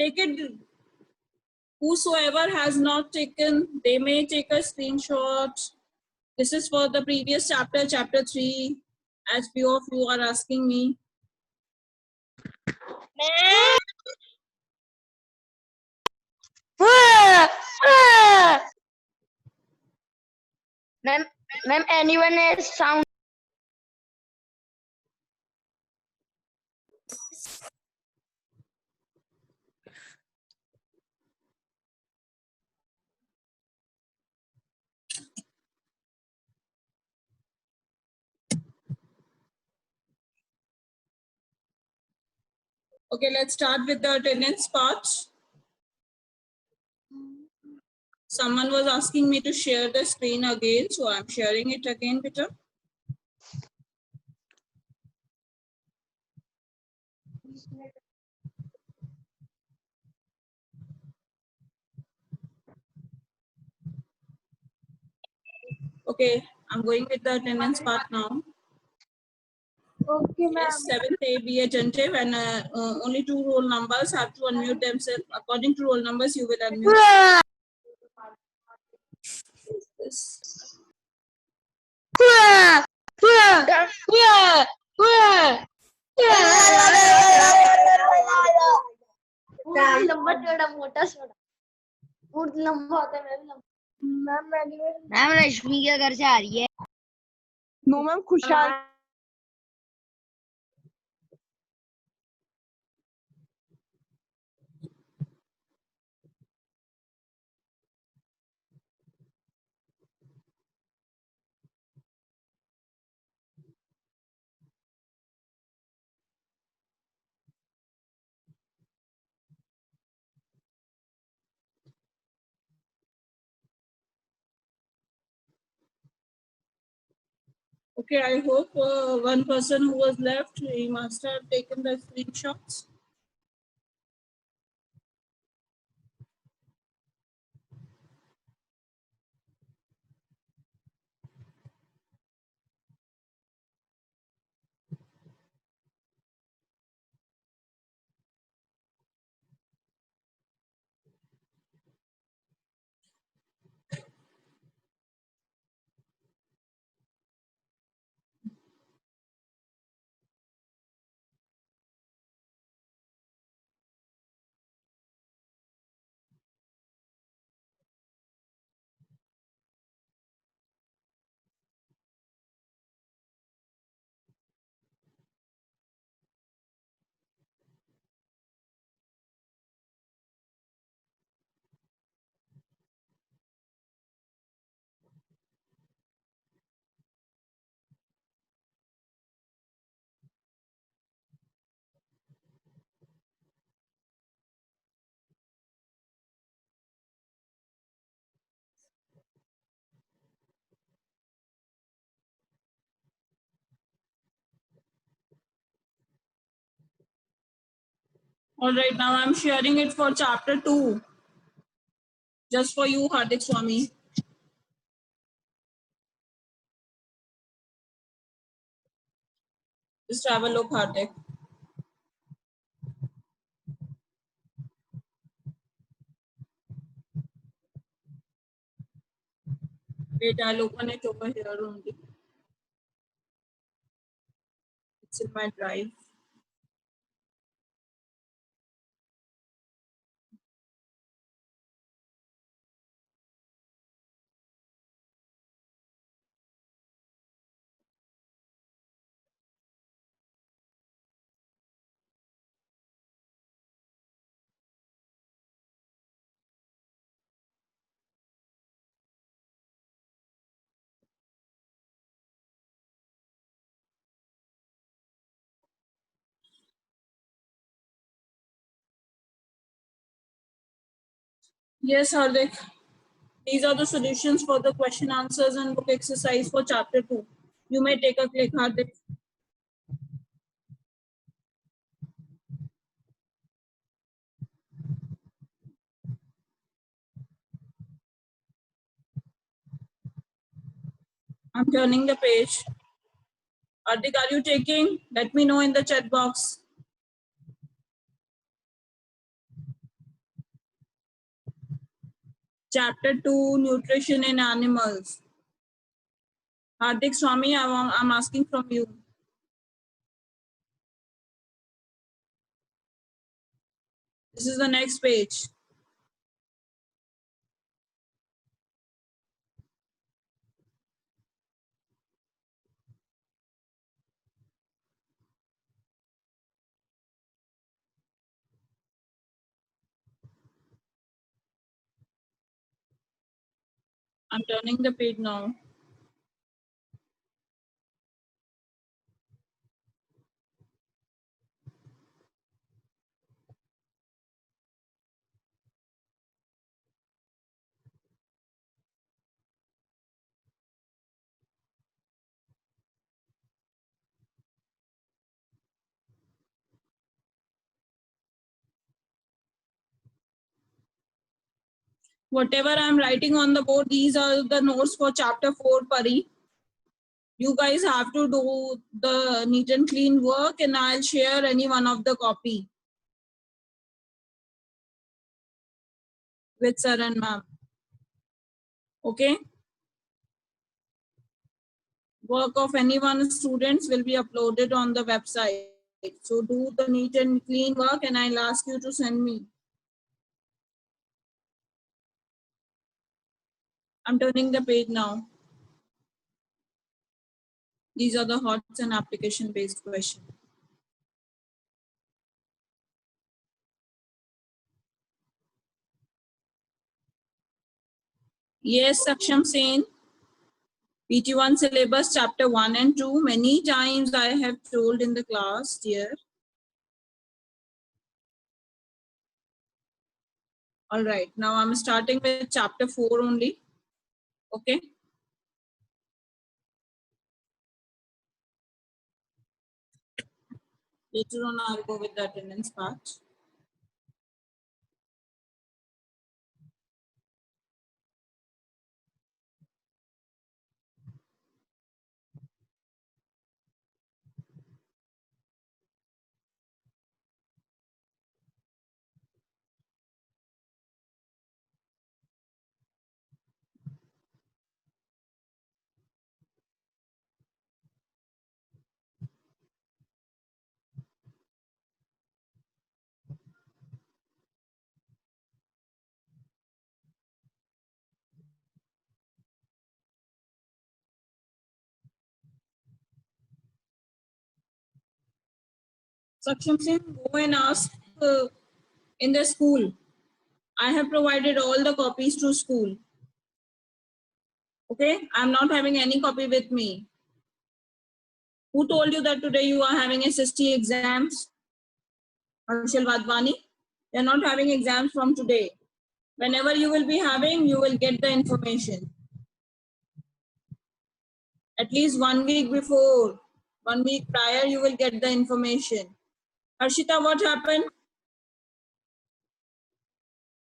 Take it. Whosoever has not taken, they may take a screenshot. This is for the previous chapter, chapter 3, as few of you are asking me. Ma'am, anyone has sound? Okay, let's start with the attendance part. Someone was asking me to share the screen again, so I'm sharing it again, Peter. Okay, I'm going with the attendance part now. Okay, Yes, 7th A, be attentive, and only 2 roll numbers have to unmute themselves. According to roll numbers, you will unmute. This. लंबा चौड़ा मोटा soda बहुत लंबा होता है ma'am रश्मि के घर से आ रही है नो मैम खुशहाल Okay, I hope one person who was left, he must have taken the screenshots. All right, now I'm sharing it for chapter 2. Just for you, Hardik Swami. Just have a look, Hardik. Wait, I'll open it over here only. It's in my drive. Yes, Hardik. These are the solutions for the question answers and book exercise for chapter 2. You may take a click, Hardik. I'm turning the page. Hardik, are you taking? Let me know in the chat box. Chapter 2, Nutrition in Animals. Hardik Swami, I'm asking from you. This is the next page. I'm turning the page now. Whatever I'm writing on the board, these are the notes for chapter 4, Pari. You guys have to do the neat and clean work, and I'll share any one of the copy with sir and ma'am. Okay? Work of any one students will be uploaded on the website. So do the neat and clean work, and I'll ask you to send me. I'm turning the page now. These are the HOTS and application-based questions. Yes, Saksham Sen. PT1 syllabus chapter 1 and 2. Many times I have told in the class, dear. All right, now I'm starting with chapter 4 only. Okay. Later on, I'll go with the attendance part. Saksham Singh, go and ask in the school. I have provided all the copies to school. Okay, I'm not having any copy with me. Who told you that today you are having SST exams? Harshal Wadhwani, you're not having exams from today. Whenever you will be having, you will get the information. At least 1 week before, 1 week prior, you will get the information. Harshita, what happened?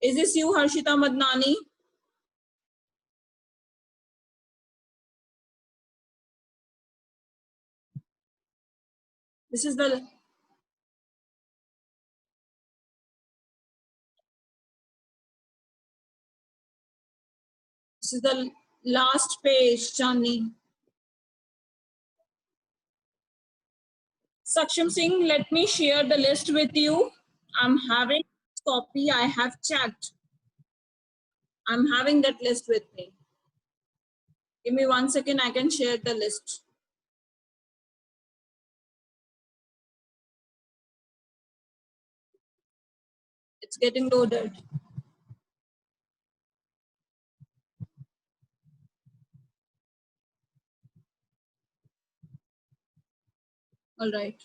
Is this you, Harshita Madnani? This is the last page, Chandni. Saksham Singh, let me share the list with you. I'm having a copy. I have checked. I'm having that list with me. Give me 1 second. I can share the list. It's getting loaded. All right.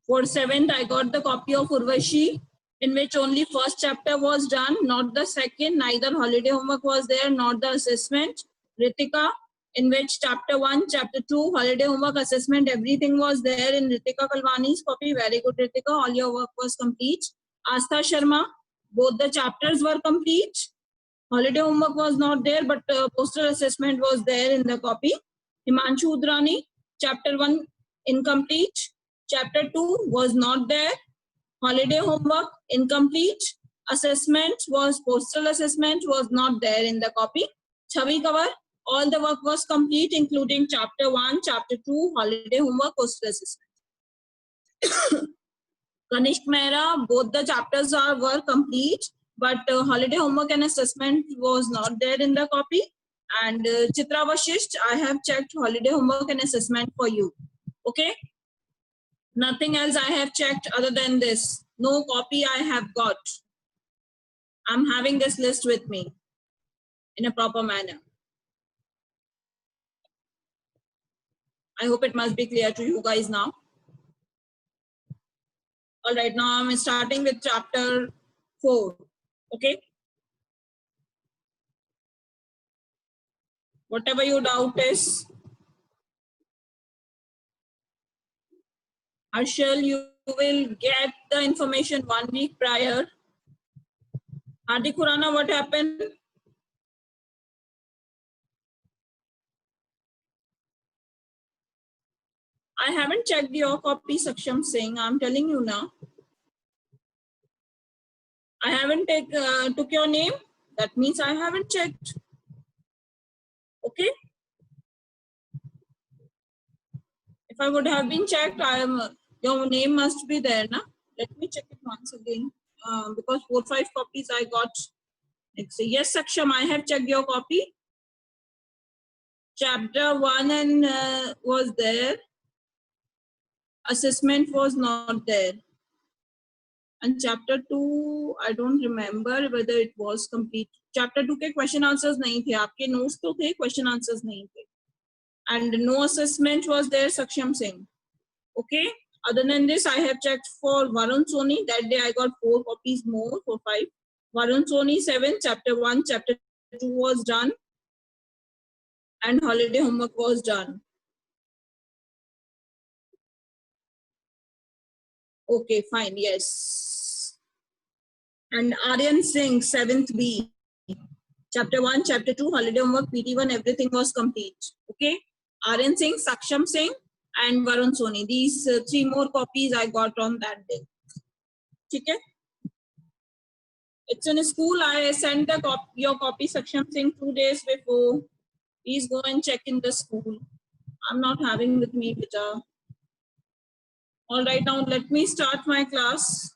For 7th, I got the copy of Urvashi, in which only first chapter was done, not the second. Neither holiday homework was there, not the assessment. Ritika, in which chapter 1, chapter 2, holiday homework, assessment, everything was there in Ritika Kalwani's copy. Very good, Ritika. All your work was complete. Astha Sharma, both the chapters were complete. Holiday homework was not there, but postal assessment was there in the copy. Himanshu Udrani, Chapter 1 incomplete. Chapter 2 was not there. Holiday homework incomplete. Assessment was postal assessment was not there in the copy. Chhavi cover, all the work was complete, including chapter 1, chapter 2, holiday homework, postal assessment. Kanishk Mehra, both the chapters were complete, but holiday homework and assessment was not there in the copy. And Chitra Vashisht, I have checked holiday homework and assessment for you. Okay? Nothing else I have checked other than this. No copy I have got. I'm having this list with me in a proper manner. I hope it must be clear to you guys now. All right, now I'm starting with chapter 4. Okay? Whatever your doubt is, Harshal, you will get the information 1 week prior. Hardik Khurana, what happened? I haven't checked your copy, Saksham Singh. I'm telling you now. I haven't took your name. That means I haven't checked. Okay? If I would have been checked, your name must be there, na? Let me check it once again. Because 4-5 copies I got. Yes, Saksham, I have checked your copy. Chapter 1 and was there. Assessment was not there. And chapter 2, I don't remember whether it was complete. Chapter 2 के question answers नहीं थे. आपके notes तो थे, question answers नहीं थे. And no assessment was there, Saksham Singh. Okay. Other than this, I have checked for Varun Soni. That day I got 4 copies more, 4-5. Varun Soni 7, chapter 1, chapter 2 was done. And holiday homework was done. Okay, fine, yes. And Aryan Singh, 7th B. Chapter 1, chapter 2, holiday homework, PT1, everything was complete. Okay. Aryan Singh, Saksham Singh, and Varun Soni. These 3 more copies I got on that day. Okay. It's in a school. I sent your copy, Saksham Singh, 2 days before. Please go and check in the school. I'm not having with me, beta. All right, now let me start my class.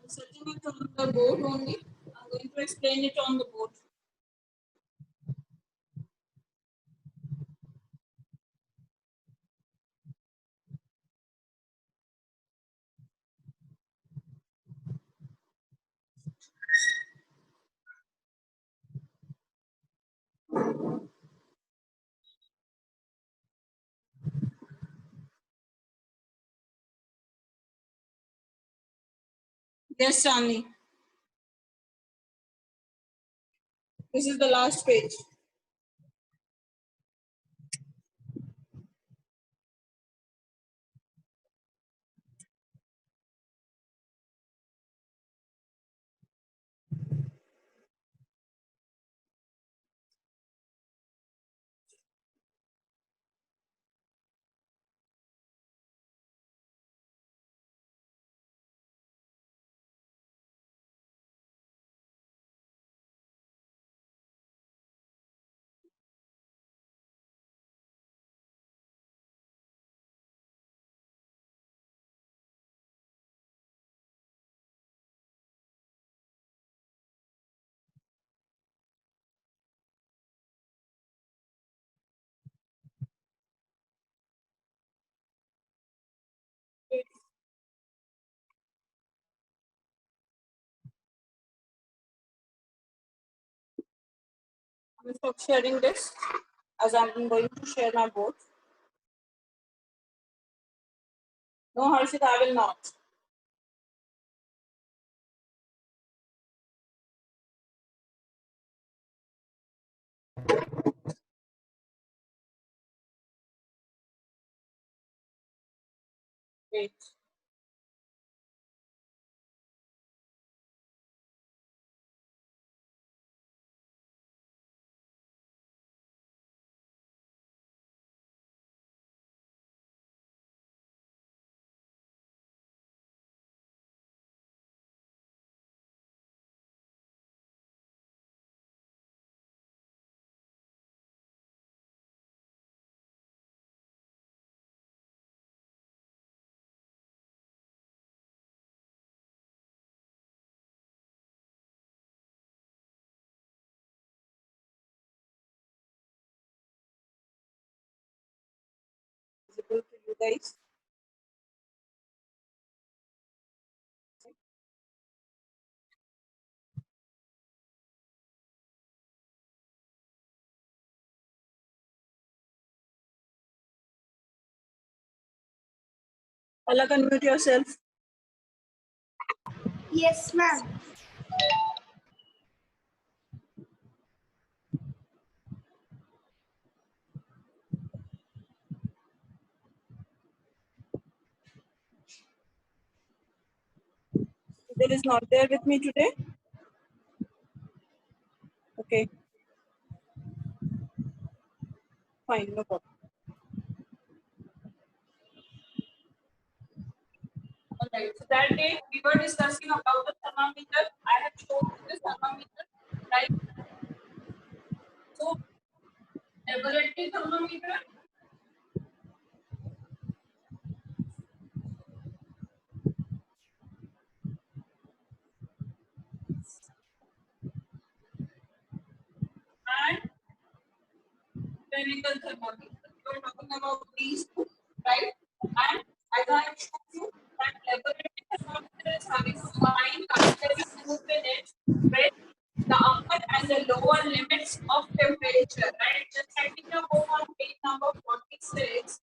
I'm setting it on the board only. I'm going to explain it on the board. Yes, Stanley. This is the last page. I will stop sharing this as I'm going to share my board. No, Harshit, I will not. Wait. guys? Allah, unmute yourself. Yes, ma'am. There is not there with me today. Okay. Fine, no problem. Alright, so that day we were discussing about the thermometer. I have shown you this thermometer, right? So, laboratory thermometer. And clinical thermometer. We are talking about these two, right? And as I have shown you, that laboratory thermometer is having a fine capillary tube in it with the upper and the lower limits of temperature, right? Just checking your book on page number 46.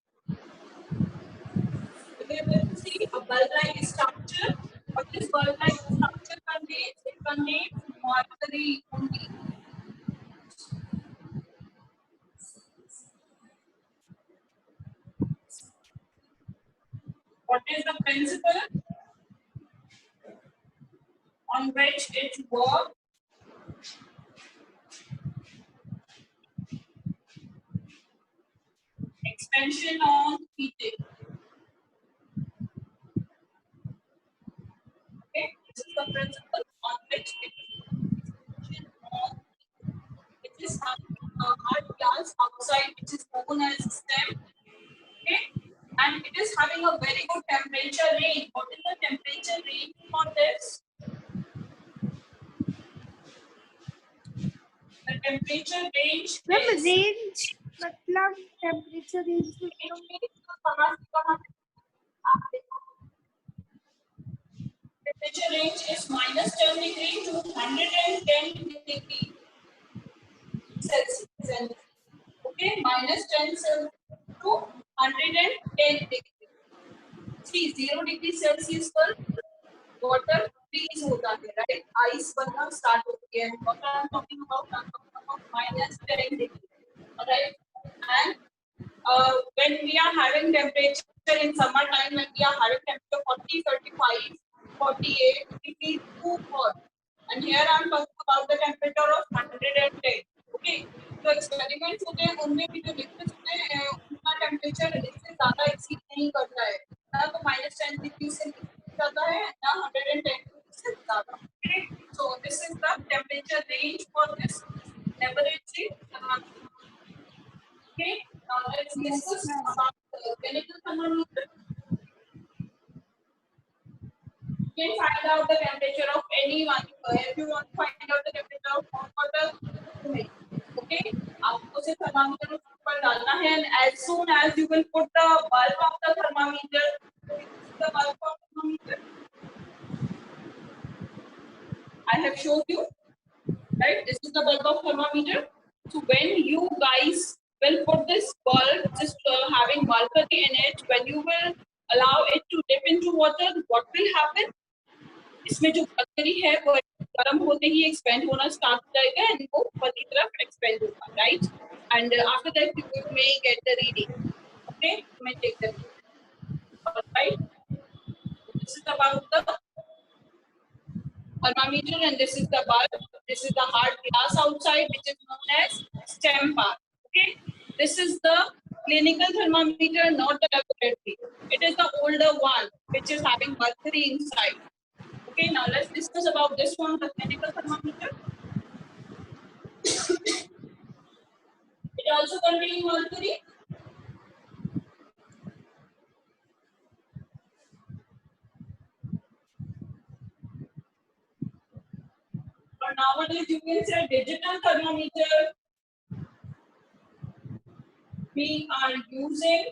We will see a bulb-like structure. What this bulb-like structure contains? It contains mercury only. What is the principle on which it works? Expansion on heating. Okay, this is the principle on which it is expansion on heating. It is having a hard glass outside, which is known as stem. Okay, and it is having a very good temperature range. What is the temperature range for this? The temperature range Ma'am, is range मतलब temperature range temperature range is minus 10 degree to 110 degree Celsius. Okay, minus 10 to 110 degree. See, 0 degree Celsius पर water freeze होता है, right? Ice बनना start होती है. What I'm talking about? I'm talking about minus 10 degree. Alright, and when we are having temperature in summer time, when we are having temperature 40, 35, 48, it is too hot. And here I am talking about the temperature of 110. Okay, तो experiments होते हैं उनमें भी जो liquids होते हैं उनका temperature इससे ज़्यादा exceed नहीं करता है, ना तो -10 डिग्री से ज़्यादा है ना 110 डिग्री से ज़्यादा. Okay, so this is the temperature range for this laboratory thermometer. Okay, now let's discuss about the clinical thermometer. You can find out the temperature of anyone. If you want to find out the temperature of hot water, okay, आपको सिर्फ thermometer ऊपर डालना है, and as soon as you will put the bulb of the thermometer, the bulb of thermometer, I have showed you, right? This is the bulb of thermometer. So when you guys will put this bulb, just having mercury in it, when you will allow it to dip into water, what will happen? इसमें जो mercury है वो गर्म होते ही expand होना start हो जाएगा and वो ऊपर की तरफ expand होगा, right? And after that you may get the reading. Okay, you may take the reading. Alright, this is about the thermometer and this is the bulb. This is the hard glass outside, which is known as stem part. Okay, this is the clinical thermometer, not the laboratory. It is the older one, which is having mercury inside. Okay, now let's discuss about this one, the clinical thermometer. It also contains mercury. But nowadays you can say digital thermometer. We are using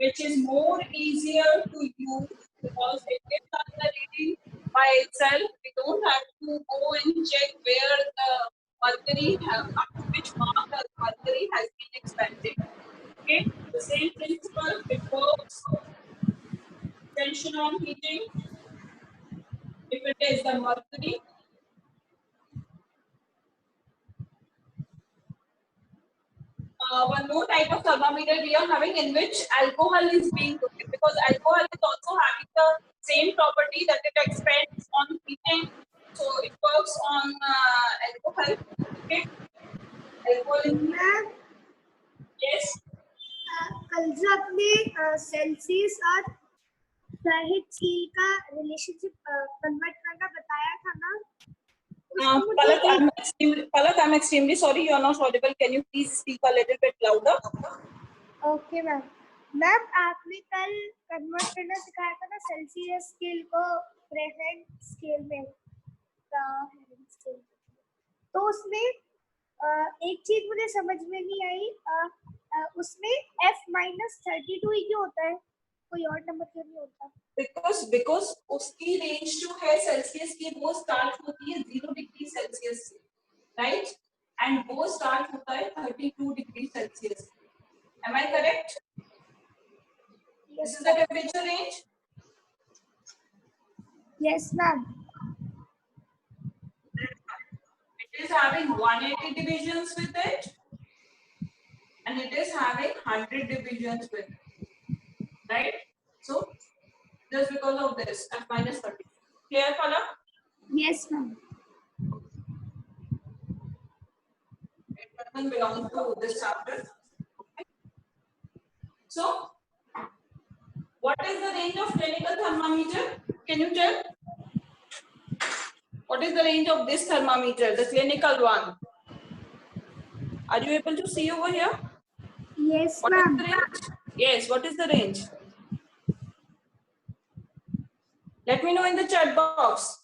which is more easier to use because it gives us the reading by itself. We don't have to go and check where the mercury, up to which mark the mercury has been expanded. Okay, the same principle, it works. Tension on heating, if it is the mercury. One more type of thermometer we are having in which alcohol is being put in, because alcohol is also having the same property that it expands on heating. So it works on alcohol. Okay. Alcohol is ma'am yes. कल जो आपने Celsius और फैरेनहाइट scale का relationship convert करना बताया था ना, Palak, I'm extremely sorry, you are not audible. Can you please speak a little bit louder? Okay ma'am. Ma'am आपने कल कन्वर्ट करना सिखाया था ना सेल्सियस स्केल को फैरेनहाइट स्केल में, फैरेनहाइट स्केल. तो उसमें एक चीज मुझे समझ में नहीं आई, उसमें F-32 ही क्यों होता है, कोई और नंबर क्यों नहीं होता? Because उसकी रेंज जो है सेल्सियस की वो स्टार्ट होती है 0 डिग्री सेल्सियस से, राइट, एंड वो स्टार्ट होता है 32 degree Celsius. Am I correct? This is the temperature range. Yes ma'am. It is having 180 divisions with it, and it is having 100 divisions with it, right? So just because of this, F-30. Clear, Palak? Yes ma'am. It doesn't belong to this chapter. So, what is the range of clinical thermometer? Can you tell? What is the range of this thermometer, the clinical one? Are you able to see over here? Yes What ma'am. is the range? Yes, what is the range? Let me know in the chat box.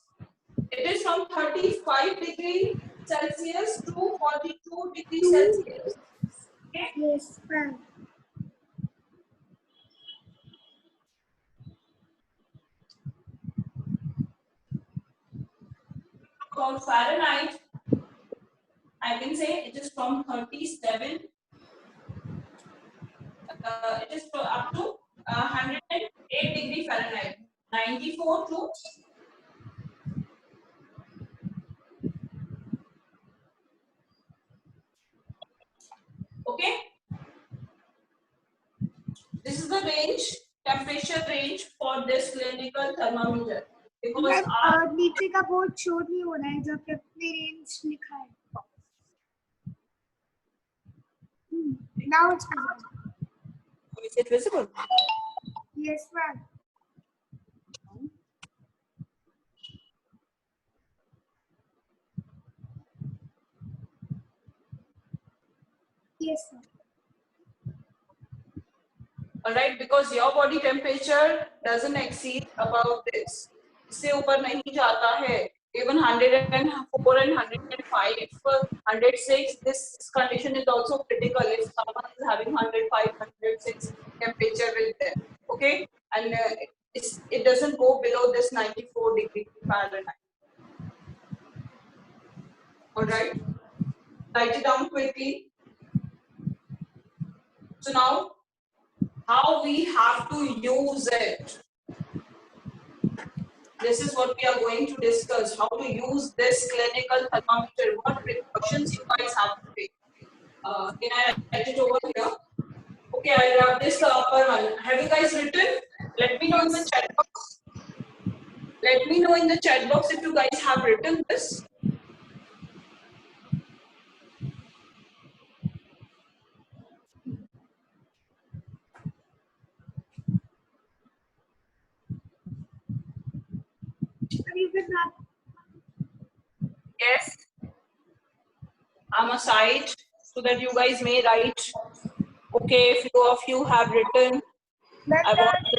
It is from 35 degrees Celsius to 42 degrees Celsius. Okay? Yes ma'am. For Fahrenheit, I can say it is from 37. It is up to 108 degree Fahrenheit. 94 to okay. This is the range, temperature range for this clinical thermometer. Because नीचे का board show नहीं हो रहा है जो कि अपने range लिखा है. Now it's visible. is it visible? Yes ma'am. Yes sir. Alright, because your body temperature doesn't exceed above this. इससे ऊपर नहीं जाता है. Even 104 and 105, 106, this condition is also critical if someone is having 105, 106 temperature with them. Okay, and it doesn't go below this 94 degree Fahrenheit. Alright, write it down quickly. So now, how we have to use it. This is what we are going to discuss, how to use this clinical thermometer, what precautions you guys have to take. Can I write it over here? Okay, I'll grab this upper one. Have you guys written? Let me know in the chat box. Let me know in the chat box if you guys have written this. Yes. I'm aside so that you guys may write. Okay, few of you have written. I want to,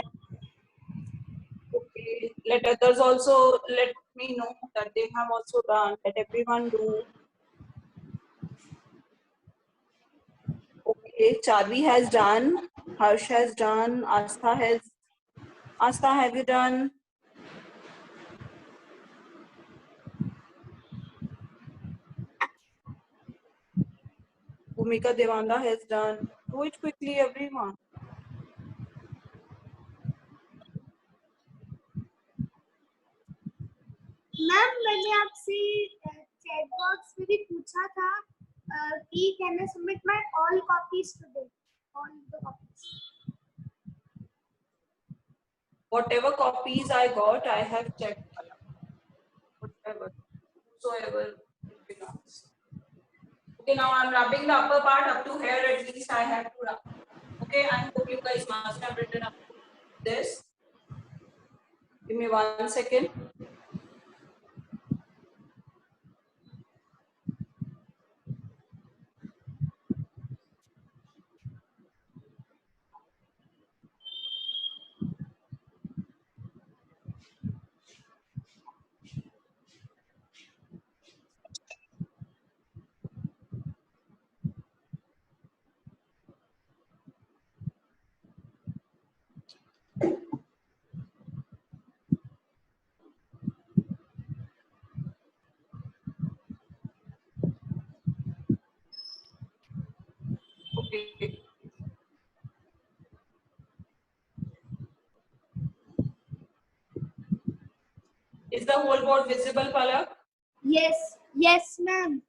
okay, let others also let me know that they have also done. Let everyone do. Okay. Okay, Charvi has done. Harsh has done. Astha, have you done? Bhumika Devanda has done. Do it quickly, everyone. Ma'am मैंने आपसे chat box में भी पूछा था कि can I submit my all copies today all the copies Whatever copies I got, I have checked. Whatever, whosoever it belongs. Okay, now I'm wrapping the upper part up to here. At least I have to wrap. Okay, I hope you guys must have written up this. Give me 1 second. Okay. Is the whole board visible, Palak? yes ma'am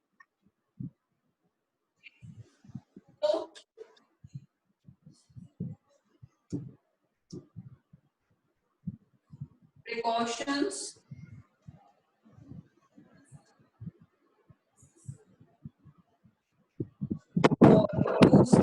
So, precautions. For use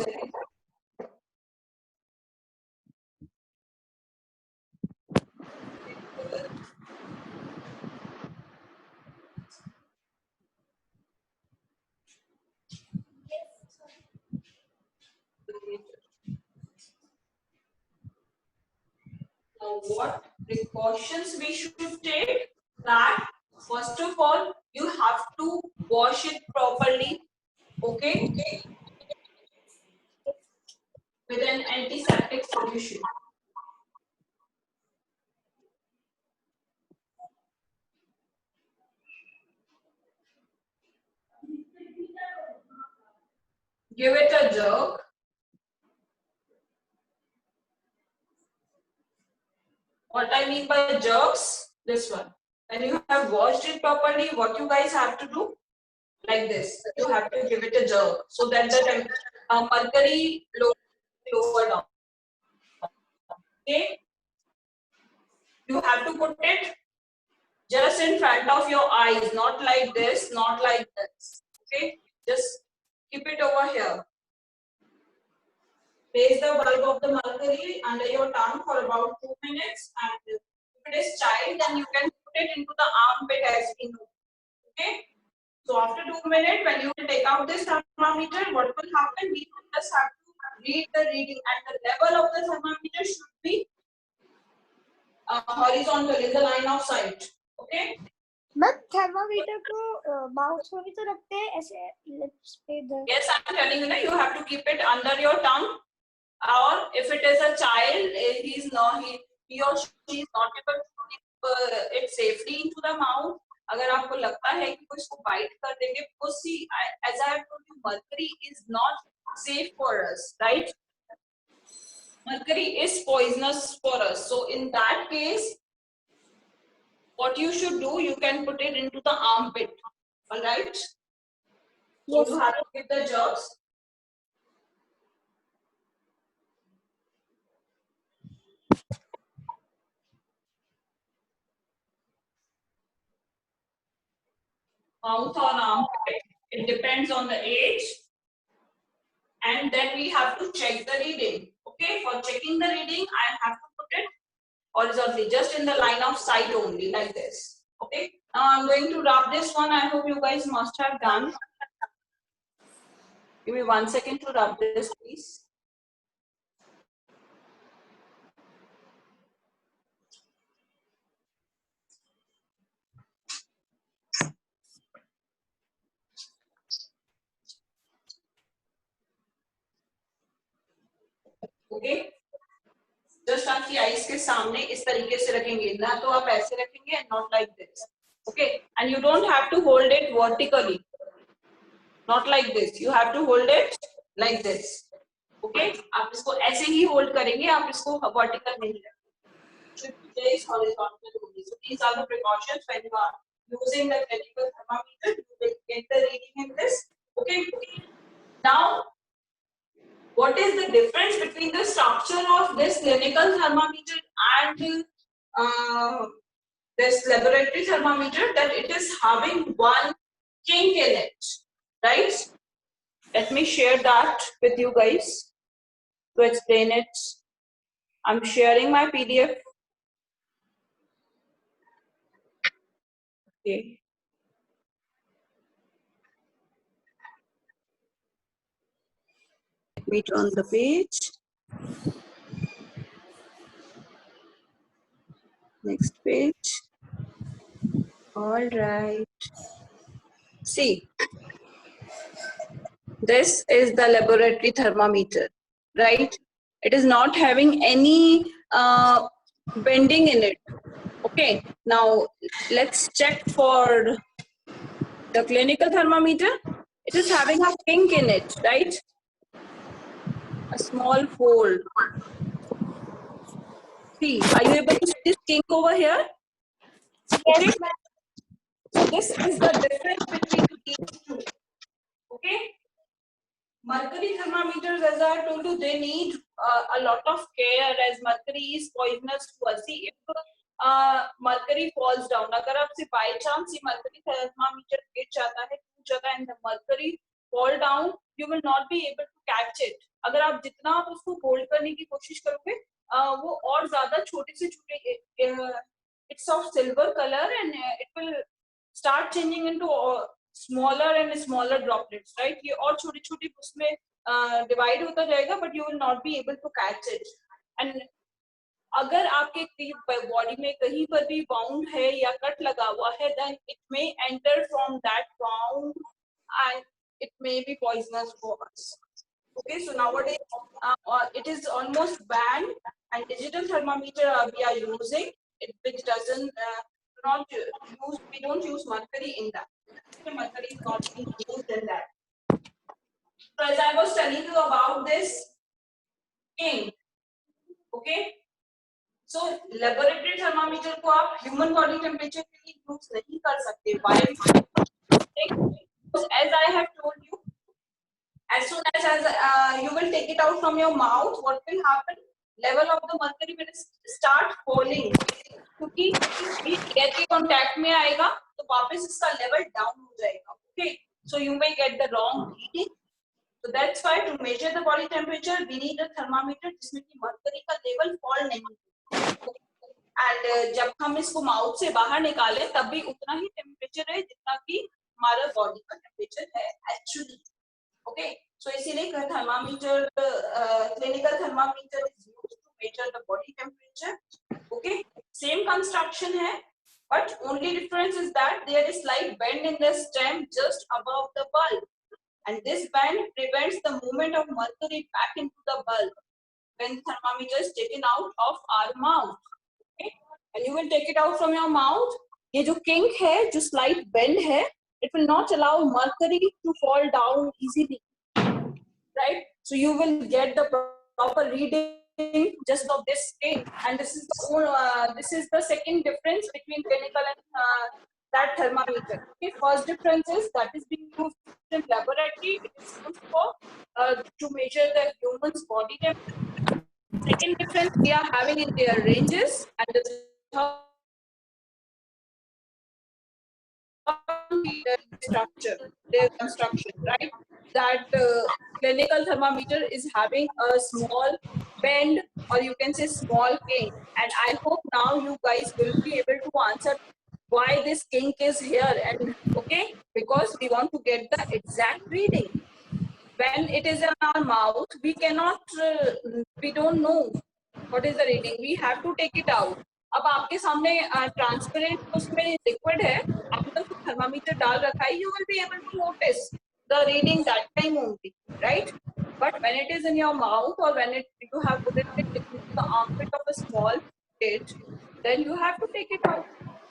Now, what precautions we should take? That first of all, you have to wash it properly, okay, with an antiseptic solution. Give it a jerk. What I mean by jerks, this one. When you have washed it properly, what you guys have to do? Like this. You have to give it a jerk so that the mercury lower down. Okay? You have to put it just in front of your eyes, not like this, not like this. Okay? Just keep it over here. Place the bulb of the mercury under your tongue for about 2 minutes, and if it is child, then you can put it into the armpit as we know. Okay? So after 2 minutes, when you will take out this thermometer, what will happen? We will just have to read the reading, and the level of the thermometer should be horizontal in the line of sight. Okay? Ma'am thermometer को mouth में भी तो रखते हैं ऐसे lips पे इधर Yes, I'm telling you, you have to keep it under your tongue. Or if it is a child, he or she is not able to keep it safely into the mouth. अगर आपको लगता है कि कोई इसको bite कर देंगे, because see, as I have told you, mercury is not safe for us, right? Mercury is poisonous for us. So in that case, what you should do, you can put it into the armpit. All right? So Yes. you have to give the jerks. Mouth or armpit. It depends on the age. And then we have to check the reading. Okay, for checking the reading, I have to put it horizontally, just in the line of sight only, like this. Okay, now I'm going to rub this one. I hope you guys must have done. Give me 1 second to rub this, please. Just आपकी eyes के सामने इस तरीके से रखेंगे, ना तो आप ऐसे रखेंगे, not like this, okay, and you don't have to hold it vertically, not like this, you have to hold it like this, okay, आप इसको ऐसे ही होल्ड करेंगे, आप इसको वर्टिकल नहीं रखेंगे, horizontal only. So these are the precautions when you are using the clinical thermometer. You will get the reading in this. Okay. Now, what is the difference between the structure of this clinical thermometer and this laboratory thermometer? That it is having one kink in it, right? Let me share that with you guys to explain it. I'm sharing my PDF. Okay. Let me turn the page. Next page. All right. See, this is the laboratory thermometer, right? It is not having any bending in it. Okay. Now let's check for the clinical thermometer. It is having a kink in it, right? A small fold. See, are you able to see this kink over here? Okay. So this is the difference between these two. Okay. Mercury thermometers, as I told you, they need a lot of care as mercury is poisonous to us. See, if mercury falls down, अगर आपसे by chance ये mercury thermometer गिर जाता है, टूट जाता है, and the mercury fall down, you will not be able to catch it. अगर आप जितना आप उसको hold करने की कोशिश करोगे, वो और ज़्यादा छोटे से छोटे, it's of silver color and it will start changing into smaller and smaller droplets, right? ये और छोटी छोटी उसमें divide होता जाएगा, but you will not be able to catch it. And अगर आपके body में कहीं पर भी wound है या cut लगा हुआ है, then it may enter from that wound and it may be poisonous for us. Okay, so nowadays it is almost banned, and digital thermometer we are using, which doesn't not use, we don't use mercury in that. Mercury is not being used in that. So as I was telling you about this kink, okay. So laboratory thermometer को आप human body temperature के लिए use नहीं कर सकते. Why? Because as I have told you, as soon as you will take it out from your mouth, what will happen? Level of the mercury will start falling. क्योंकि air के contact में आएगा तो वापस इसका लेवल डाउन हो जाएगा. Okay, so you may get the wrong reading. So that's why to measure the body temperature we need a thermometer जिसमें कि मर्करी का लेवल फॉल नहीं हो. एंड जब हम इसको माउथ से बाहर निकालें तब भी उतना ही टेम्परेचर है जितना कि हमारा बॉडी का टेम्परेचर है एक्चुअली. ओके, सो इसीलिए thermometer, clinical thermometer is used to measure the body temperature. Okay, same construction hai, but only difference is that there is slight bend in the stem just above the bulb, and this bend prevents the movement of mercury back into the bulb when thermometer is taken out of our mouth. Okay? And you will take it out from your mouth. ये जो kink है, जो slight bend है, it will not allow mercury to fall down easily, right? So you will get the proper reading just of this kink, and this is the second difference between clinical and that thermometer. Okay, first difference is that is being used in laboratory. It is used for to measure the human's body temperature. Second difference we are having in their ranges, and the third structure, their construction, right? That clinical thermometer is having a small bend, or you can say small kink, and I hope now you guys will be able to answer why this kink is here. And okay, because we want to get the exact reading. When it is in our mouth, we cannot, we don't know what is the reading. We have to take it out. अब आपके सामने transparent उसमें liquid है, आपने उसको thermometer डाल रखा है, you will be able to notice the reading that time only, right? But when it is in your mouth, or when you have put it in the armpit of small it, then you have to take it out.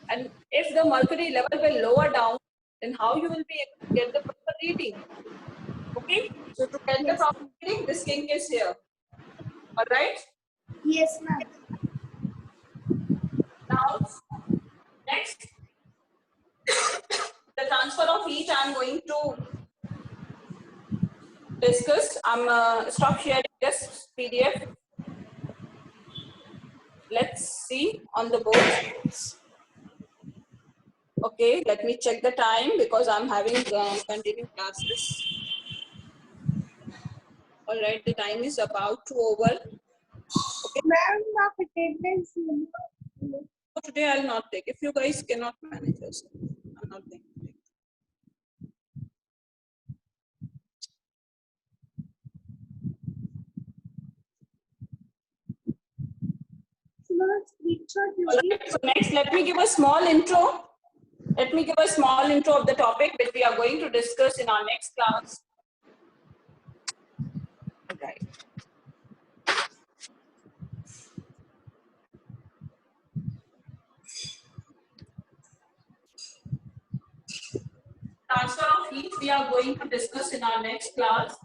And if the mercury level will lower down, then how you will be able to get the proper reading? Okay, so to get the proper reading, this king is here. All right. Yes, ma'am. Now, next, the transfer of heat I am going to discuss. I'm stop sharing this PDF. Let's see on the board. Okay, let me check the time because I'm having continuing classes. All right, the time is about to over. Okay. Ma'am, आप attendance So today I'll not take. If you guys cannot manage this, I'm not going to take. All right, so next, let me give a small intro. Let me give a small intro of the topic which we are going to discuss in our next class. All right. Transfer of heat we are going to discuss in our next class.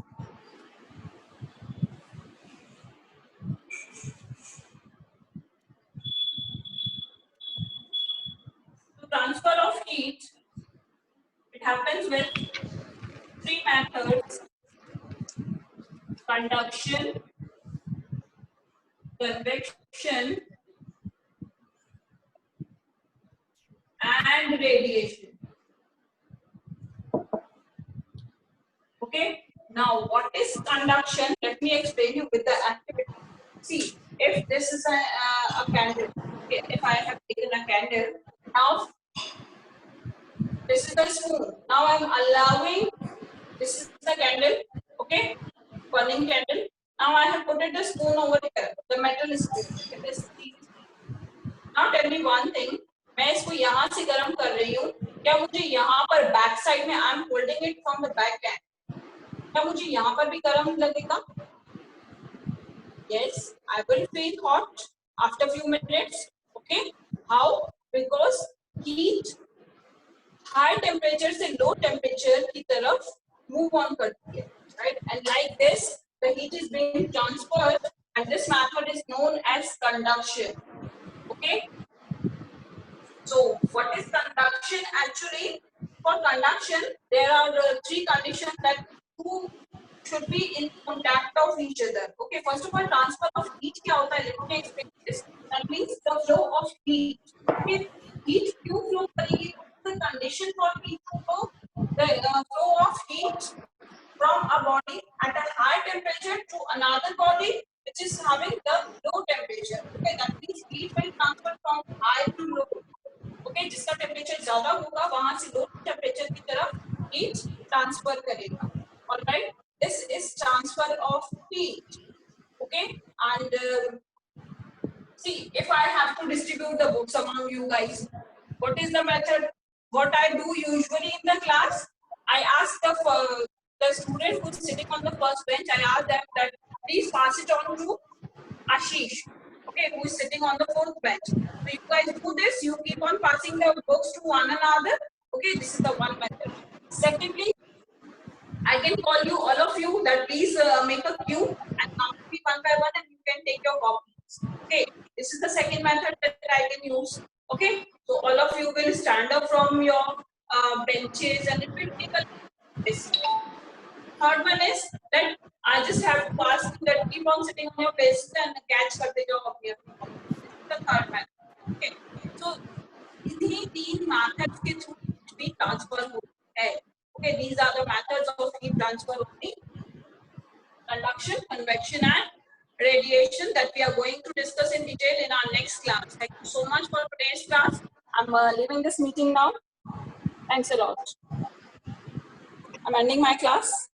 So transfer of heat, it happens with three methods: conduction, convection, and radiation. Okay, now what is conduction? Let me explain you with the activity. See, if this is a candle, okay, if I have taken a candle, now this is the spoon. Now I'm allowing, this is the candle, okay, burning candle. Now I have put it the spoon over here, the metal spoon. It is now tell me one thing, मैं इसको यहाँ से गर्म कर रही हूँ, क्या मुझे यहाँ पर बैक साइड में I am holding it from the back and, क्या मुझे यहाँ पर भी गर्म लगेगा? Yes, I will feel hot after few minutes. Okay, how? Because heat high temperature से low temperature की तरफ move on करती है, right? And like this, the heat is being transferred, and this method is known as conduction. Okay. So, what is conduction actually? For conduction, there are three conditions that two should be in contact of each other. Okay, first of all, transfer of heat क्या होता है? Let me explain this. That means the flow of heat. Okay, heat क्यों flow करेगी? The condition for heat to flow, the flow of heat from a body at a high temperature to another body which is having the low temperature. Okay, that means heat will transfer from high to low. Okay, जिसका temperature ज्यादा होगा वहां से low temperature की तरफ heat transfer करेगा. All right, this is transfer of heat. Okay, and see, if I have to distribute the books among you guys, what is the method? What I do usually in the class, I ask the student who is sitting on the first bench, I ask them that please pass it on to Ashish, okay, who is sitting on the fourth bench. So you guys do this, you keep on passing the books to one another. Okay, this is the one method. Secondly, I can call you, all of you, that please make a queue and come to me one by one and you can take your copies. Okay, this is the second method that I can use. Okay, so all of you will stand up from your benches and it will take a this. Third one is that I just have to pass you that keep on sitting on your places and catch karte jao apni apni. This is the third method. Okay, so इन्हीं तीन methods के through भी transfer होता है. Okay, these are the methods of heat transfer only: conduction, convection, and radiation that we are going to discuss in detail in our next class. Thank you so much for today's class. I'm leaving this meeting now. Thanks a lot. I'm ending my class.